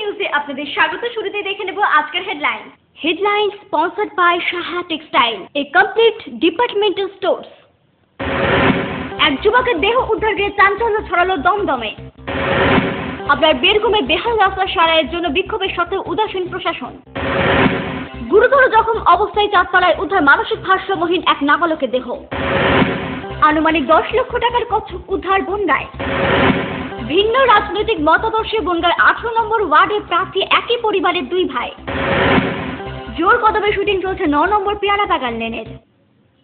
নিউজে আপনাদের স্বাগত। শুরুতে দেখে নেব আজকের headline. Headline sponsored by Saha textile, a complete departmental stores. এক যুবকের দেহ উদ্ধার করে চাঞ্চল্য ছড়ালো দমদমে। আপনার বীরভূমে বেহাল রাস্তা সারাইয়ের জন্য বিক্ষোভের সত্ত্বেও উদাসীন প্রশাসন। গুরুতর জখম অবস্থায় চারতলায় উদ্ধার মানসিক ভারসাম্যহীন এক নাবালকের দেহ। আনুমানিক 10 লক্ষ টাকার কচ্ছপ উদ্ধার বনগাঁয়। ভিন্ন রাজনৈতিক মতাদর্শে বনগাঁর 18 নম্বর ওয়ার্ডের প্রার্থী একই পরিবারের দুই ভাই। জোর কদমে শুটিং চলছে 9 নম্বর পেয়ারা বাগান লেনের।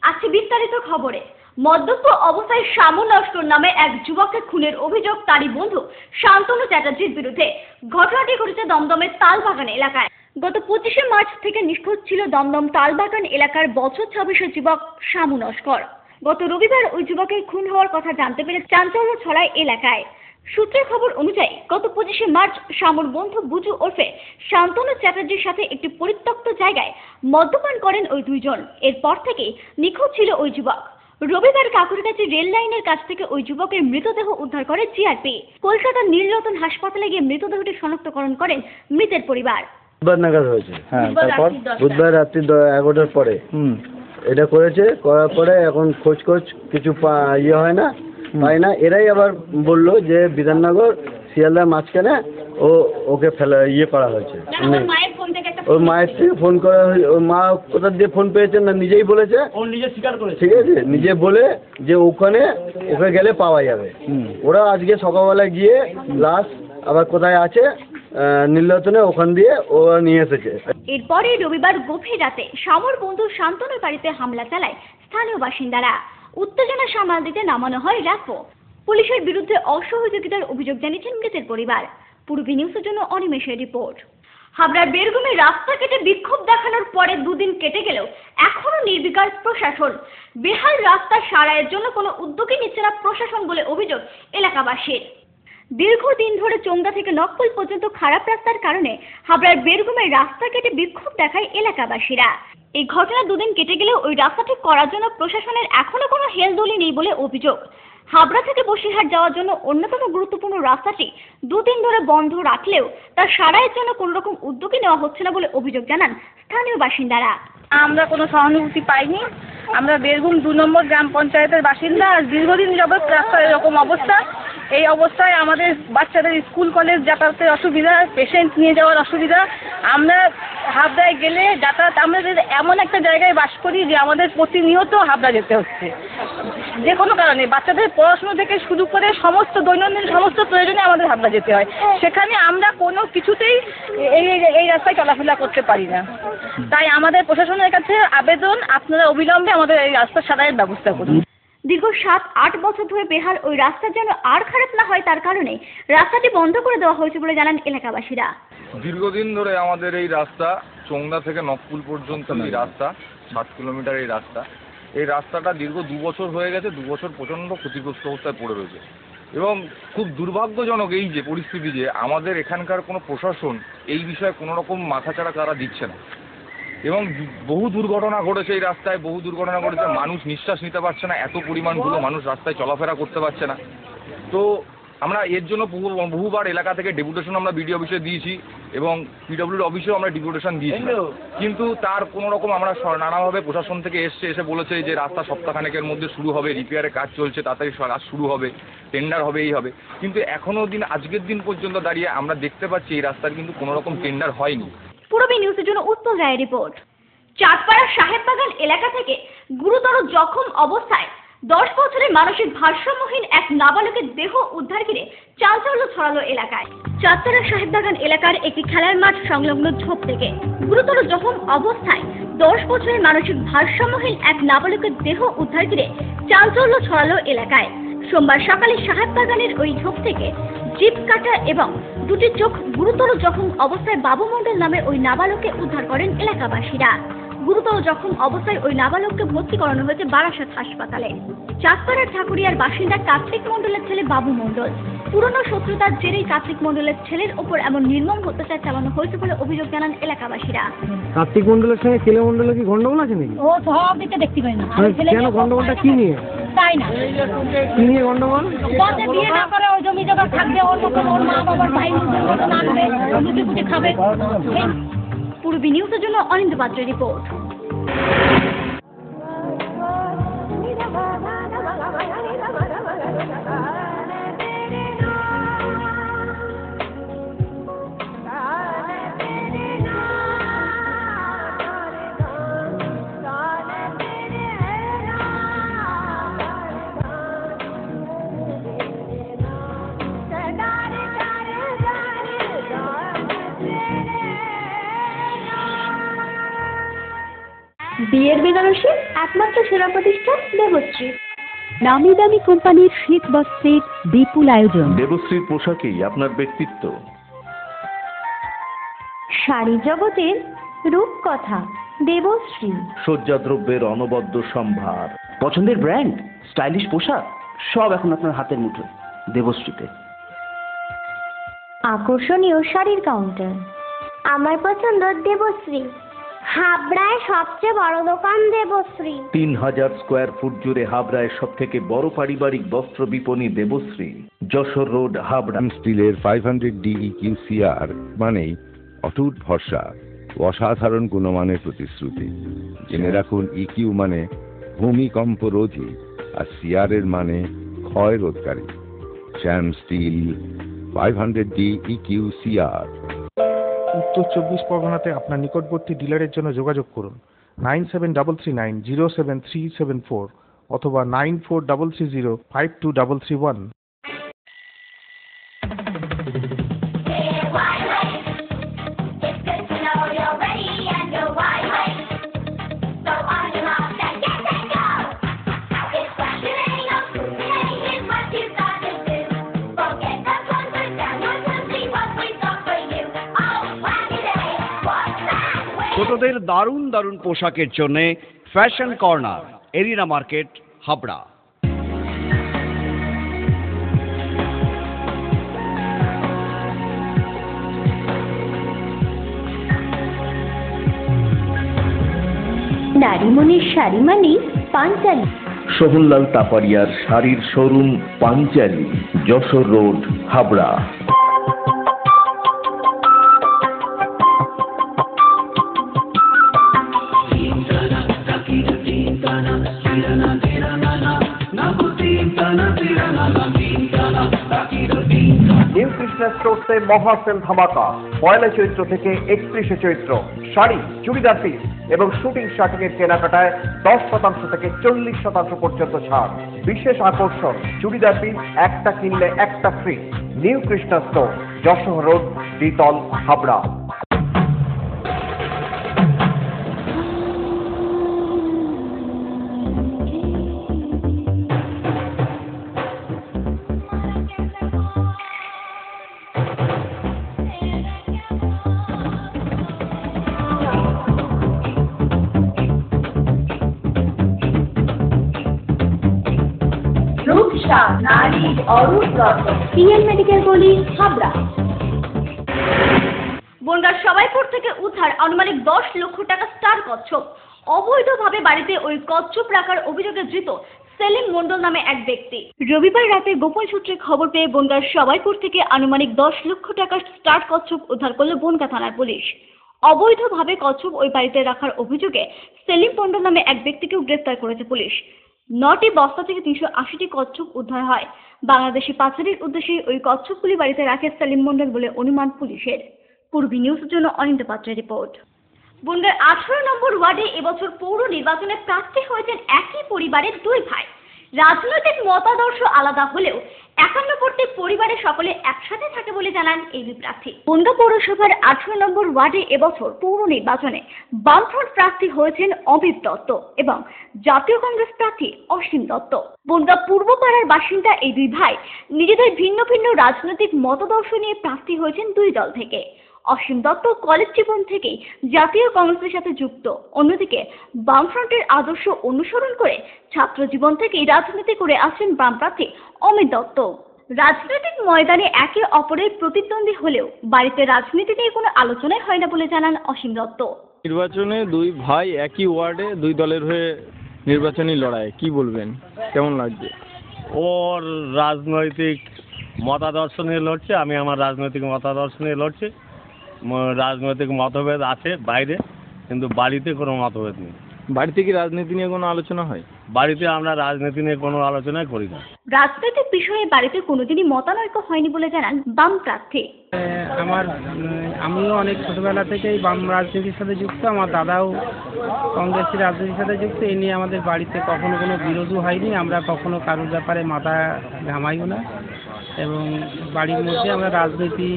আজকে বিস্তারিত খবরে। মদ্যপ অবস্থায় শ্যামু নস্কর নামে এক যুবককে খুনের অভিযোগ তারই বন্ধু শান্তনু চ্যাটার্জির বিরুদ্ধে। ঘটনাটি ঘটেছে দমদমের তালবাগান এলাকায়। গত 25 মার্চ থেকে নিখোঁজ ছিল দমদম তালবাগান এলাকার বছর 26 যুবক শ্যামু নস্কর। গত রবিবার ওই যুবকের খুন হওয়ার কথা জানতে পেরে চাঞ্চল্য ছড়ায় এলাকায়। সূত্রের খবর অনুযায়ী গত 25 মার্চ শ্যামুর বন্ধু বুজু ওরফে শান্তনু চ্যাটার্জির সাথে একটি পরিত্যক্ত জায়গায় মদ্যপান করেন ওই দুইজন। এরপর থেকে নিখোঁজ ছিল ওই যুবক। রবিবার কাকুরগাছি রেল লাইনের কাছ থেকে ওই যুবকের মৃতদেহ উদ্ধার করে জিআরপি। কলকাতার নীলরতন হাসপাতালে গিয়ে মৃতদেহটি শনাক্তকরণ করেন মৃতের পরিবার। বুধবার নাগাদ হয়েছে। হ্যাঁ, তারপর বুধবার রাত্রি 11টার পরে এটা করেছে। করার পরে এখন খোঁজ কিছু হয় না, পায় না। এরাই আবার বললো যে বিধাননগর শিয়ালদার মাঝখানে ওকে করা হয়েছে। ওর মায়ের থেকে ফোন করা হয়েছে। ওর মা কোথা দিয়ে ফোন পেয়েছে না নিজেই বলেছে, ঠিক আছে, নিজে বলে যে ওকে গেলে পাওয়া যাবে। ওরা আজকে সকালবেলা গিয়ে লাশ আবার কোথায় আছে নীলরতনে ওখান দিয়ে ওরা নিয়ে এসেছে। এরপরে রবিবার গভীর রাতে শ্যামুর বন্ধু শান্তনুর বাড়িতে হামলা চালায় স্থানীয় বাসিন্দারা। উত্তেজনা সামাল দিতে নামানো হয় র্যাফও। পুলিশের বিরুদ্ধে অসহযোগিতার অভিযোগ জানিয়েছেন মৃতের পরিবার। পূর্বী নিউজের জন্য অনিমেষের রিপোর্ট। হাবড়ার বেরগুমে রাস্তা কেটে বিক্ষোভ দেখানোর পরে 2 দিন কেটে গেলেও এখনো নির্বিকার প্রশাসন। বেহাল রাস্তা সারাইয়ের জন্য কোনো উদ্যোগই নিচ্ছে না প্রশাসন বলে অভিযোগ এলাকাবাসীর। দীর্ঘদিন ধরে চোংদা থেকে নকপুল পর্যন্ত খারাপ রাস্তার কারণে হাবড়ার বেরগুমে রাস্তা কেটে বিক্ষোভ দেখায় এলাকাবাসীরা। এই ঘটনা 2 দিন কেটে গেলেও ওই রাস্তা ঠিক করার জন্য প্রশাসনের এখনো কোনো হেলদোলি নেই বলে অভিযোগ। হাবড়া থেকে বসিরহাট যাওয়ার জন্য অন্যতম গুরুত্বপূর্ণ রাস্তাটি 2 দিন ধরে বন্ধ রাখলেও তার সারাইয়ের জন্য কোনো রকম উদ্যোগই নেওয়া হচ্ছে না বলে অভিযোগ জানান স্থানীয় বাসিন্দারা। আমরা কোনো সহানুভূতি পাইনি। আমরা বেরগুম 2 নম্বর গ্রাম পঞ্চায়েতের বাসিন্দা। আর দীর্ঘদিন যাবৎ রাস্তার এরকম অবস্থা। এই অবস্থায় আমাদের বাচ্চাদের স্কুল কলেজ যাতায়াতের অসুবিধা, পেশেন্ট নিয়ে যাওয়ার অসুবিধা। আমরা হাবড়ায় গেলে যাতায়াত, আমাদের এমন একটা জায়গায় বাস করি যে আমাদের প্রতিনিয়ত হাবড়া যেতে হচ্ছে যে কোনো কারণে। বাচ্চাদের পড়াশুনো থেকে শুরু করে সমস্ত দৈনন্দিন সমস্ত প্রয়োজনে আমাদের হাবড়া যেতে হয়। সেখানে আমরা কোনো কিছুতেই এই রাস্তায় চলাফেরা করতে পারি না। তাই আমাদের প্রশাসনের কাছে আবেদন, আপনারা অবিলম্বে আমাদের এই রাস্তা সারাইয়ের ব্যবস্থা করুন। দীর্ঘ 7-8 বছর ধরে বেহাল ওই রাস্তা যেন আর খারাপ না হয় তার কারণে রাস্তাটি বন্ধ করে দেওয়া হয়েছে বলে জানান এলাকাবাসীরা। দীর্ঘদিন ধরে আমাদের এই রাস্তা চোংদা থেকে নকপুল পর্যন্ত এই রাস্তা 7 কিলোমিটার এই রাস্তাটা দীর্ঘ 2 বছর হয়ে গেছে। 2 বছর প্রচণ্ড ক্ষতিগ্রস্ত অবস্থায় পড়ে রয়েছে এবং খুব দুর্ভাগ্যজনক এই যে পরিস্থিতি যে আমাদের এখানকার কোনো প্রশাসন এই বিষয়ে কোনো রকম মাথাচাড়া তারা দিচ্ছে না এবং বহু দুর্ঘটনা ঘটেছে এই রাস্তায়। মানুষ নিঃশ্বাস নিতে পারছে না, এত পরিমাণগুলো মানুষ রাস্তায় চলাফেরা করতে পারছে না। তো আমরা এর জন্য বহুবার এলাকা থেকে ডেপুটেশন আমরা বিডিও অফিসে দিয়েছি এবং পিডব্লিউডি অফিসেও আমরা ডেপুটেশন দিয়েছি, কিন্তু তার কোনো রকম আমরা নানাভাবে প্রশাসন থেকে এসে বলেছে যে রাস্তা সপ্তাহখানেকের মধ্যে শুরু হবে, রিপেয়ারের কাজ চলছে, তাড়াতাড়ি কাজ শুরু হবে, টেন্ডার হবে, এই হবে। কিন্তু আজকের দিন পর্যন্ত দাঁড়িয়ে আমরা দেখতে পাচ্ছি এই রাস্তার কিন্তু কোনো রকম টেন্ডার হয়নি। পূর্বী নিউজের জন্য উত্তর রায়ের রিপোর্ট। চাঁদপাড়া সাহেববাগান এলাকা থেকে গুরুতর জখম অবস্থায় 10 বছরের মানসিক ভারসাম্যহীন এক নাবালকের দেহ উদ্ধার ঘিরে চাঞ্চল্য ছড়ালো এলাকায়। চাঁদপাড়া সাহেববাগান এলাকার একটি খেলার মাঠ সংলগ্ন ঝোপ থেকে গুরুতর জখম অবস্থায় 10 বছরের মানসিক ভারসাম্যহীন এক নাবালকের দেহ উদ্ধার ঘিরে চাঞ্চল্য ছড়ালো এলাকায়। সোমবার সকালে সাহেববাগানের ওই ঝোপ থেকে জিপ কাটা এবং 2টি চোখ গুরুতর জখম অবস্থায় বাবু মণ্ডল নামে ওই নাবালককে উদ্ধার করেন এলাকাবাসীরা। গুরুতর জখম অবস্থায় ওই নাবালককে ভর্তি করানো হয়েছে বারাসাত হাসপাতালে। চাঁদপাড়ার ঠাকুরিয়ার বাসিন্দা কার্তিক মণ্ডলের ছেলে বাবু মণ্ডল। পুরনো শত্রুতার জেরেই কার্তিক মণ্ডলের ছেলের ওপর এমন নির্মম অত্যাচার চালানো হয়েছে বলে অভিযোগ জানান এলাকাবাসীরা। কার্তিক মণ্ডলের সঙ্গে ছেলে মণ্ডলের কি গন্ডগোল আছে নাকি? ও সব দিকে দেখতে পাই না। কেন গন্ডগোলটা কি নিয়ে? তাই না যাতে বিয়ে না করে ওই জমি জমা থাকবে, ওর মতন ওর মা বাবার ভাই মতন আনবে, লুচি ফুচি খাবে। পূর্বী নিউজের জন্য অনিন্দ পাত্রের রিপোর্ট। বিয়ের বেনারসি একমাত্র সেরা প্রতিষ্ঠান দেবশ্রী। নামি দামি কোম্পানির শীত বস্ত্রের বিপুল আয়োজন। দেবশ্রীর পোশাকেই আপনার ব্যক্তিত্ব। শাড়ি জগতের রূপকথা দেবশ্রী। সজ্জাদ্রব্যের অনবদ্য সম্ভার। পছন্দের ব্র্যান্ড, স্টাইলিশ পোশাক সব এখন আপনার হাতের মুঠোয় দেবশ্রীতে। আকর্ষণীয় শাড়ির কাউন্টার। আমার পছন্দ দেবশ্রী। হাবড়ায় সবচেয়ে বড় দোকান দেবশ্রী। 3000 স্কোয়ার ফুট জুড়ে হাবড়ায় সব থেকে বড় পারিবারিক বস্ত্র বিপণী দেবশ্রী, যশোর রোড, হাবড়া। স্টিলের 500 DEQCR মানেই অটুট ভরসা, অসাধারণ গুণমানের প্রতিশ্রুতি। জেনে রাখুন, EQ মানে ভূমিকম্প রোধী, আর CR এর মানে ক্ষয় রোধকারী। শ্যাম স্টিল 500 DEQCR। উত্তর 24 পরগনাতে আপনার নিকটবর্তী ডিলারের জন্য যোগাযোগ করুন 9733907374 অথবা 9433052331। ছোটদের দারুণ দারুণ পোশাকের জন্য fashion corner, arena market, Habra. নারীমণির শাড়ি মানে পাঞ্চালী। সোহনলাল তাপারিয়ার শাড়ির showroom Panchali, Jessore road, Habra. New Krishna স্টোরসে মহা সেল ধামাকা। 1 চৈত্র থেকে 31 চৈত্র শাড়ি, চুড়িদার পিস এবং শুটিং শার্টিং এর কেনাকাটায় 10% থেকে 40% পর্যন্ত ছাড়। বিশেষ আকর্ষণ, চুড়িদার পিস একটা কিনলে একটা free. New Krishna store, Jessore road, দ্বিতল, হাবড়া। মেডিকেল গলি, হাবড়া। বনগাঁ সবাইপুর থেকে উদ্ধার আনুমানিক 10 লক্ষ টাকা স্টার কচ্ছপ। অবৈধভাবে বাড়িতে ওই কচ্ছপ রাখার অভিযোগে ধৃত সেলিম মণ্ডল নামে এক ব্যক্তি। রবিবার রাতে গোপন সূত্রে খবর পেয়ে বনগাঁ সবাইপুর থেকে আনুমানিক 10 লক্ষ টাকার স্টার কচ্ছপ উদ্ধার করল বনগাঁ থানার পুলিশ। অবৈধভাবে কচ্ছপ ওই বাড়িতে রাখার অভিযোগে সেলিম মণ্ডল নামে এক ব্যক্তিকেও গ্রেফতার করেছে পুলিশ। 9টি বস্তা থেকে 380টি কচ্ছপ উদ্ধার হয়। বাংলাদেশি পাচারের উদ্দেশ্যে ওই কচ্ছপগুলি বাড়িতে রাখে সেলিম মণ্ডল বলে অনুমান পুলিশের। পূর্বী নিউজের জন্য অনিন্দ পাত্রের রিপোর্ট। বনগাঁর 18 নম্বর ওয়ার্ডে এবছর পৌর নির্বাচনে প্রার্থী হয়েছেন একই পরিবারের দুই ভাই। রাজনৈতিক মতাদর্শ আলাদা হলেও 51টি পরিবারের সকলে একসাথে থাকে বলে জানান এই দুই প্রার্থী। বনগাঁ পৌরসভার 18 নম্বর ওয়ার্ডে এবছর পৌর নির্বাচনে বামফ্রন্ট প্রার্থী হয়েছেন অমিত দত্ত এবং জাতীয় কংগ্রেস প্রার্থী অসীম দত্ত। বনগাঁ পূর্বপাড়ার বাসিন্দা এই দুই ভাই নিজেদের ভিন্ন ভিন্ন রাজনৈতিক মতাদর্শ নিয়ে প্রার্থী হয়েছেন দুই দল থেকে। অসীম দত্ত কলেজ জীবন থেকেই জাতীয় কংগ্রেসের সাথে যুক্ত, অন্যদিকে বামফ্রন্টের আদর্শ অনুসরণ করে ছাত্র জীবন থেকেই রাজনীতি করে আসছেন বাম প্রার্থী অমিত দত্ত। রাজনৈতিক ময়দানে একে অপরের প্রতিদ্বন্দ্বী হলেও বাড়িতে রাজনীতি নিয়ে কোনো আলোচনাই হয় না বলে জানান অসীম দত্ত। নির্বাচনে দুই ভাই একই ওয়ার্ডে দুই দলের হয়ে নির্বাচনী লড়াই, কি বলবেন, কেমন লাগছে? ওর রাজনৈতিক মতাদর্শ নিয়ে লড়ছে, আমি আমার রাজনৈতিক মতাদর্শ নিয়ে লড়ছি। রাজনৈতিক মতভেদ আছে বাইরে, কিন্তু বাড়িতে কোনো মতভেদ নেই। বাড়িতে কি রাজনীতি নিয়ে কোনো আলোচনা হয়? বাড়িতে আমরা রাজনীতি নিয়ে কোনো আলোচনাই করি না। রাজনৈতিক বিষয়ে বাড়িতে কোনোদিনই মতানৈক্য হয়নি বলে জানান বাম প্রার্থী। আমিও অনেক ছোটবেলা থেকেই বাম রাজনীতির সাথে যুক্ত, আমার দাদাও কংগ্রেসের রাজনীতির সাথে যুক্ত। এই নিয়ে আমাদের বাড়িতে কখনো কোনো বিরোধও হয়নি, আমরা কখনো কারোর ব্যাপারে মাথা ঘামাইও না, এবং বাড়ির মধ্যে আমরা রাজনীতি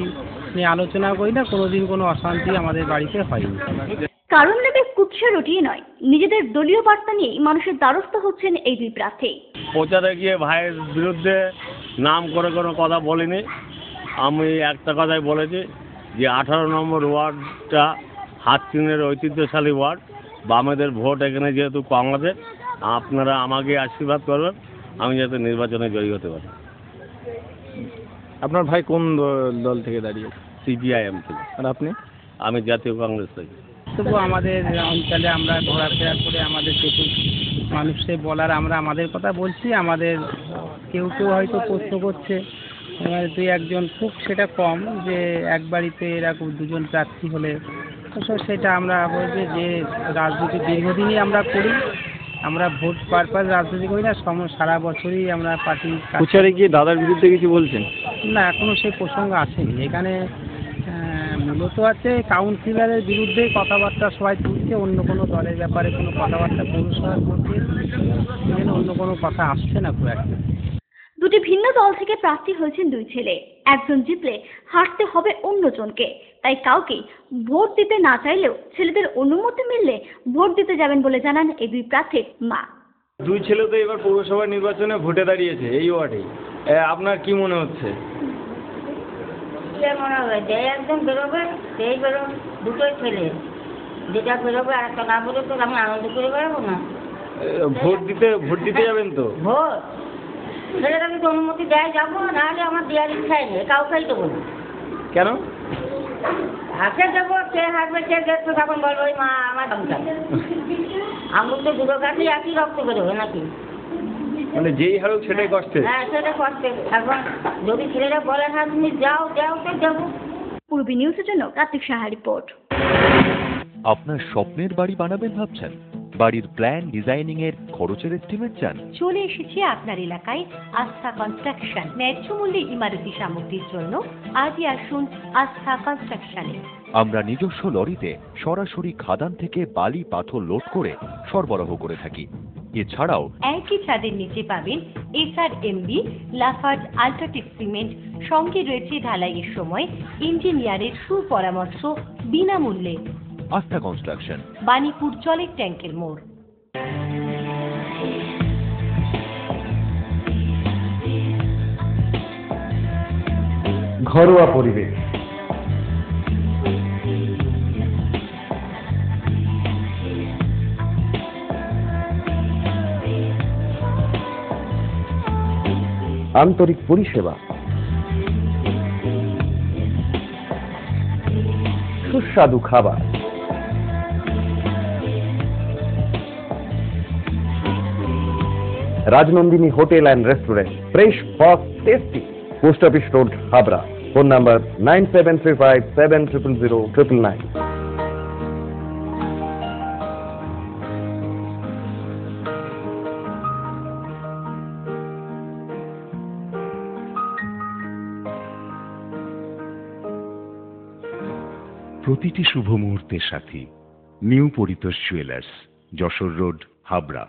নিয়ে আলোচনা করি না, কোনোদিন কোনো অশান্তি আমাদের বাড়িতে হয়নি। কারণ নেবে কুৎসা রটিয়ে নয়, নিজেদের দলীয় বার্তা নিয়েই মানুষের দ্বারস্থ হচ্ছেন এই দুই প্রার্থী। প্রচারে গিয়ে ভাইয়ের বিরুদ্ধে নাম করে কোনো কথা বলিনি। আমি একটা কথাই বলেছি যে 18 নম্বর ওয়ার্ডটা হাতচিনের ঐতিহ্যশালী ওয়ার্ড, বামেদের ভোট এখানে যেহেতু কম আছে, আপনারা আমাকে আশীর্বাদ করবেন আমি যাতে নির্বাচনে জয়ী হতে পারি। আপনার ভাই কোন দল থেকে দাঁড়িয়ে? CPIM থেকে। আর আপনি? আমি জাতীয় কংগ্রেস থেকে। তবু আমাদের অঞ্চলে আমরা ঘোরাফেরা করে আমাদের যেটুকু মানুষের বলার আমরা আমাদের কথা বলছি। আমাদের কেউ কেউ হয়তো প্রশ্ন করছে, দুই একজন, খুব সেটা কম, যে এক বাড়িতে এরকম দুজন প্রার্থী হলে, সেটা আমরা বলছি যে রাজনীতি দীর্ঘদিনই আমরা করি, আমরা ভোট পারপাস রাজনীতি করি না, সারা বছরই আমরা পার্টি। প্রচারে গিয়ে দাদার বিরুদ্ধে কিছু বলছেন? না, এখনো সেই প্রসঙ্গ আসেনি। এখানে মূলত আছে কাউন্সিলরের বিরুদ্ধে কথাবার্তা সবাই তুলছে, অন্য কোনো দলের ব্যাপারে কোনো কথাবার্তা পৌরসভার মধ্যে অন্য কোনো কথা আসছে না খুব একটা। দুটি ভিন্ন দল থেকে প্রার্থী হয়েছেন দুই ছেলে, একজন জিতলে হারতে হবে অন্যজনকে, তাই কাউকে ভোট দিতে না চাইলেও ছেলেদের অনুমতি মিললে ভোট দিতে যাবেন বলে জানান এই দুই প্রার্থীর মা। দুই ছেলে তো এবার পৌরসভা নির্বাচনে ভোটে দাঁড়িয়েছে এই ওয়ার্ডে, আপনার কি মনে হচ্ছে? মনে হবে যে একজন বেরোবে সেই বেরোবে, দুটোই ছেলে, যেটা বেরোবে আর একটা না বেরোবে, আমি আনন্দ করে বেরোবো না। ভোট দিতে যাবেন তো? ভোট ছেলেরা যদি অনুমতি দেয় যাবো, নাহলে আমার দেওয়ার ইচ্ছাই নেই, কাউকেই দেবো না। কেন? হাতে দেবো, কে হারবে কে দেখবে, তখন বলবো ওই মা আমার দাম চাই। আঙুল তো দুটো কাটলে একই রক্ত বেরোবে নাকি? মানে যেই হারুক সেটাই কষ্টে। হ্যাঁ, সেটা কষ্টে। এখন যদি ছেলেরা বলে হ্যাঁ তুমি যাও তো যাবো। পূর্বী নিউজের জন্য কার্তিক সাহা রিপোর্ট। আপনার স্বপ্নের বাড়ি বানাবেন ভাবছেন? বাড়ির প্ল্যান ডিজাইনিং এর খরচের এস্টিমেট চান? চলে এসেছি আপনার এলাকায় আস্থা কনস্ট্রাকশন। ন্যায্য মূল্যে ইমারতি সামগ্রীর জন্য আজই আসুন আস্থা কনস্ট্রাকশনে। আমরা নিজস্ব লরিতে সরাসরি খাদান থেকে বালি পাথর লোড করে সরবরাহ করে থাকি। এছাড়াও একই ছাদের নিচে পাবেন SRMB, লাফার্জ, আল্ট্রাটেক সিমেন্ট, সঙ্গে রয়েছে ঢালাইয়ের সময় ইঞ্জিনিয়ারের সুপরামর্শ বিনামূল্যে। আস্থা কনস্ট্রাকশন, বাণীপুর জলের ট্যাঙ্কের মোড়। ঘরোয়া পরিবেশ, আন্তরিক পরিষেবা, সুস্বাদু খাবার, Rajnandini hotel and restaurant, fresh, fast, tasty, post office road, Habra. Phone number 9735700999। প্রতিটি শুভ মুহূর্তের সাথী new Paritosh jewellers, Jessore road, Habra.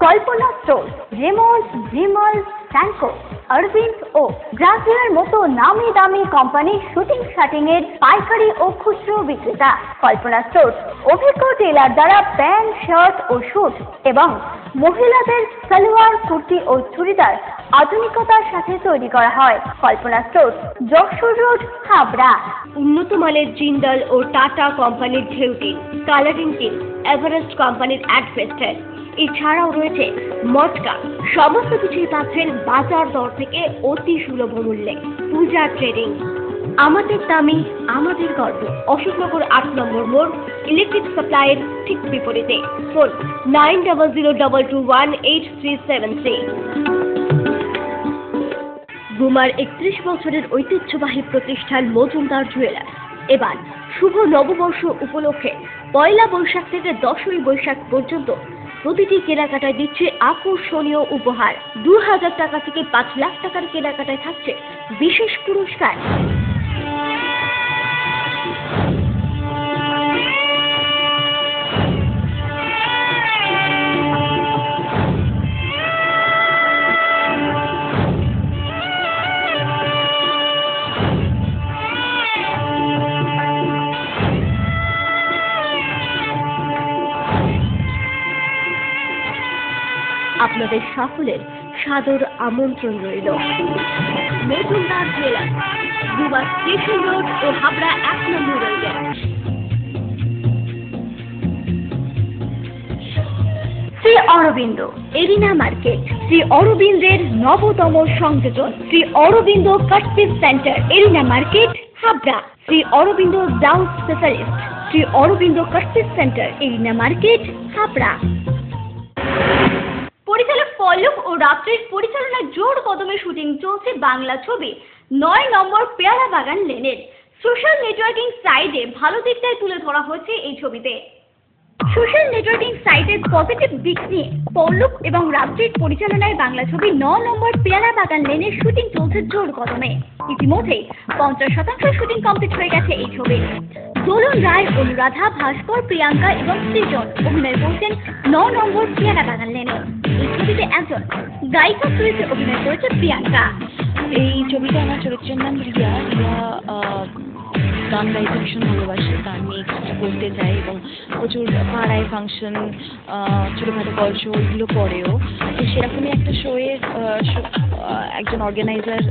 Kalpana store, Raymonds, Vimal, Franco, Arvind ও ব্রাজিলের মতো নামি দামি কোম্পানির শুটিং শাটিং এর পাইকারি ও খুচরো বিক্রেতা। কল্পনা স্টোর অভিজ্ঞ টেলার দ্বারা প্যান্ট, শার্ট ও স্যুট এবং মহিলাদের সালোয়ার, কুর্তি ও চুড়িদার আধুনিকতার সাথে তৈরি করা হয়। কল্পনা স্টোর, যশোর রোড, হাবড়া। উন্নত মানের জিন্দাল ও টাটা কোম্পানির ঢেউ টিন, কালারিং টিন, এভারেস্ট কোম্পানির অ্যাডভেস্টার, এছাড়াও রয়েছে মটকা। সমস্ত কিছুই পাচ্ছেন বাজার দর থেকে অতি সুলভ মূল্যে। পূজা ট্রেডিং, আমাদের দামে আমাদের গর্ব। অশোকনগর 8 নম্বর মোড়, ইলেকট্রিক সাপ্লাইয়ের ঠিক বিপরীতে। ফোন 9002218373। গুমার 31 বছরের ঐতিহ্যবাহী প্রতিষ্ঠান মজুমদার জুয়েলার্স এবার শুভ নববর্ষ উপলক্ষে 1 বৈশাখ থেকে 10ই বৈশাখ পর্যন্ত প্রতিটি কেনাকাটায় দিচ্ছে আকর্ষণীয় উপহার। 2000 টাকা থেকে 5 লাখ টাকার কেনাকাটায় থাকছে বিশেষ পুরস্কার। আপনাদের সকলের সাদর আমন্ত্রণ রইল। Majumdar jewellers, Guma station road ও হাবড়া 1 নম্বর রোডে। শ্রী অরবিন্দ এরিনা মার্কেট, শ্রী অরবিন্দের নবতম সংযোজন, Shri Aurobindo cut piece centre, arena market, Habra. Shri Aurobindo blouse specialist, Shri Aurobindo cut piece centre, arena market, Habra. পরিচালক পল্লব ও রাত্রির পরিচালনায় জোর কদমে শুটিং চলছে বাংলা ছবি 9 নম্বর পেয়ারা বাগান লেনের। সোশ্যাল নেটওয়ার্কিং সাইটে ভালো দিকটাই তুলে ধরা হয়েছে এই ছবিতে। সোশ্যাল নেটওয়ার্কিং সাইটের পজিটিভ দিক নিয়ে পল্লব এবং রাত্রির পরিচালনায় বাংলা ছবি 9 নম্বর পেয়ারা বাগান লেনের শুটিং চলছে জোর কদমে। ইতিমধ্যেই 50% শুটিং কমপ্লিট হয়ে গেছে এই ছবি। দোলন রায়, অনুরাধা, ভাস্কর, প্রিয়াঙ্কা এবং সৃজন অভিনয় করছেন 9 নম্বর পেয়ারা বাগান লেনে। এই ছবিতে একজন গায়িকা চরিত্রে অভিনয় করেছে প্রিয়াঙ্কা। এই ছবিতে আমার চরিত্রের নাম রিয়া। গান গাইতে ভীষণ ভালোবাসে, গান নিয়ে কিছু বলতে চায় এবং প্রচুর পাড়ায় ফাংশন, ছোটোখাটো গল্প শো এগুলো করেও। তো সেরকমই একটা শোয়ের একজন অর্গানাইজার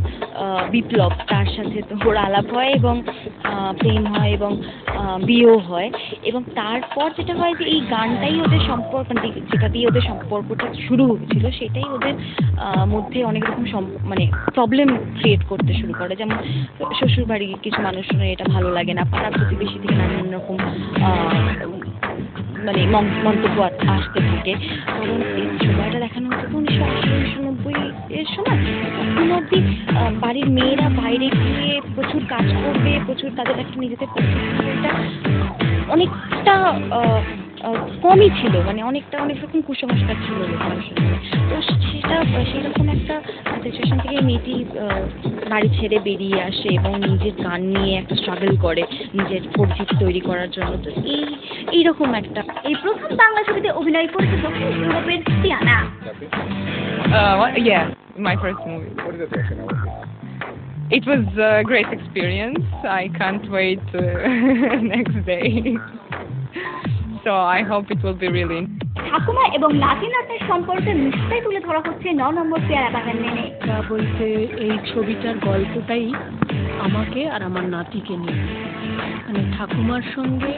বিপ্লব, তার সাথে ওর আলাপ হয় এবং প্রেম হয় এবং বিয়েও হয়। এবং তারপর যেটা হয় যে এই গানটাই ওদের সম্পর্ক, যেটা দিয়ে ওদের সম্পর্কটা শুরু হয়েছিল, সেটাই ওদের মধ্যে অনেক রকম মানে প্রবলেম ক্রিয়েট করতে শুরু করে। যেমন শ্বশুরবাড়ির কিছু মানুষের এটা ভালো লাগে না, পাড়া প্রতিবেশী থেকে নানান রকম মানে মন্তব্য আসতে থাকে। কারণ এই সময়টা দেখানো হচ্ছে তো 1980-1990 সময়। তখন অবধি বাড়ির মেয়েরা বাইরে গিয়ে প্রচুর কাজ করবে, প্রচুর তাদের একটা নিজেদের পরিস্থিতিটা অনেকটা কমই ছিল, মানে অনেক রকম কুসংস্কার ছিল মানুষের। তো সেরকম একটা সিচুয়েশন থেকে মেয়েটি বাড়ি ছেড়ে বেরিয়ে আসে এবং নিজের গান নিয়ে একটা স্ট্রাগল করে নিজের পরিচিতি তৈরি করার জন্য। তো এইরকম একটা এই প্রথম বাংলা ছবিতে অভিনয় করেছে দক্ষিণ ইউরোপের Tiana. Yeah, my first movie. What is the reaction about it? It was a great experience. I can't wait next day. So I hope it will be really. ঠাকুমা এবং নাতি নাতনির সম্পর্কের মিষ্টাই তুলে ধরা হচ্ছে 9 নম্বর পেয়ারা বাগান লেনে। তা বলতে এই ছবিটার গল্পটাই আমাকে আর আমার নাতিকে নিয়ে, মানে ঠাকুমার সঙ্গে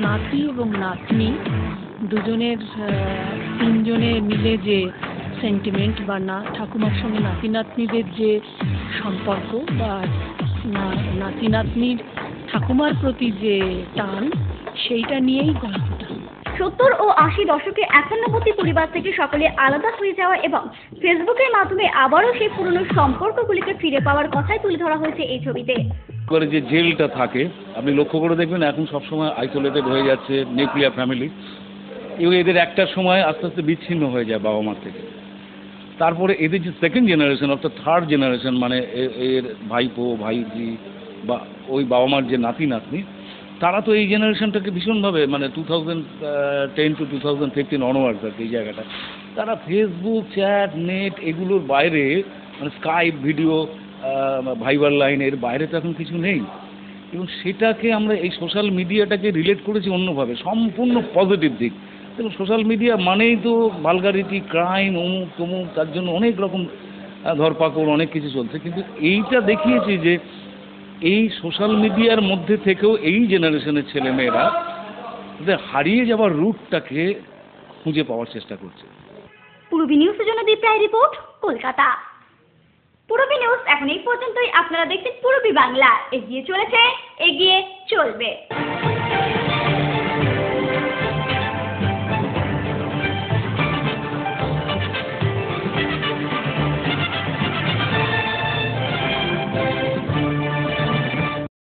নাতি এবং নাতনি দুজনের 3 জনে মিলে যে সেন্টিমেন্ট বা ঠাকুমার সঙ্গে নাতি নাতনিদের যে সম্পর্ক বা নাতি নাতনির ঠাকুমার প্রতি যে টান, সেইটা নিয়েই গল্পটা। 70 ও 80 দশকে একান্নবর্তী পরিবার থেকে সকলে আলাদা হয়ে যাওয়া এবং ফেসবুকের মাধ্যমে আবারও সেই পুরনো সম্পর্কগুলিকে ফিরে পাওয়ার কথাই তুলে ধরা হয়েছে এই ছবিতে। করে যে জেলটা থাকে আপনি লক্ষ্য করে দেখবেন এখন সবসময় আইসোলেটেড হয়ে যাচ্ছে, নিউক্লিয়ার ফ্যামিলি, এবং এদের একটার সময় আস্তে আস্তে বিচ্ছিন্ন হয়ে যায় বাবা মার থেকে। তারপরে এদের যে সেকেন্ড জেনারেশন অর্থাৎ থার্ড জেনারেশন, মানে এর ভাইপো ভাইজি বা ওই বাবা মার যে নাতি নাতনি, তারা তো এই জেনারেশনটাকে ভীষণভাবে মানে 2010 to 2015 অনওয়ার্ডস আর কি এই জায়গাটা, তারা ফেসবুক, চ্যাট, নেট এগুলোর বাইরে মানে স্কাইপ, ভিডিও, ভাইবার লাইন, এর বাইরে তো এখন কিছু নেই। এবং সেটাকে আমরা এই সোশ্যাল মিডিয়াটাকে রিলেট করেছি অন্যভাবে, সম্পূর্ণ পজিটিভ দিক। এবং সোশ্যাল মিডিয়া মানেই তো ভালগারিটি, ক্রাইম, অমুক তমুক, তার জন্য অনেক রকম ধরপাকড় অনেক কিছু চলছে। কিন্তু এইটা দেখিয়েছি যে এই সোশ্যাল মিডিয়ার মধ্যে থেকেও এই জেনারেশনের ছেলেমেয়েরা ওদের হারিয়ে যাওয়ার রুটটাকে খুঁজে পাওয়ার চেষ্টা করছে। পূর্বী নিউজের জন্য দীপ রায় রিপোর্ট, কলকাতা। পূরবী নিউজ এখন এই পর্যন্তই। আপনারা দেখছেন পূরবী বাংলা, এগিয়ে চলেছে, এগিয়ে চলবে।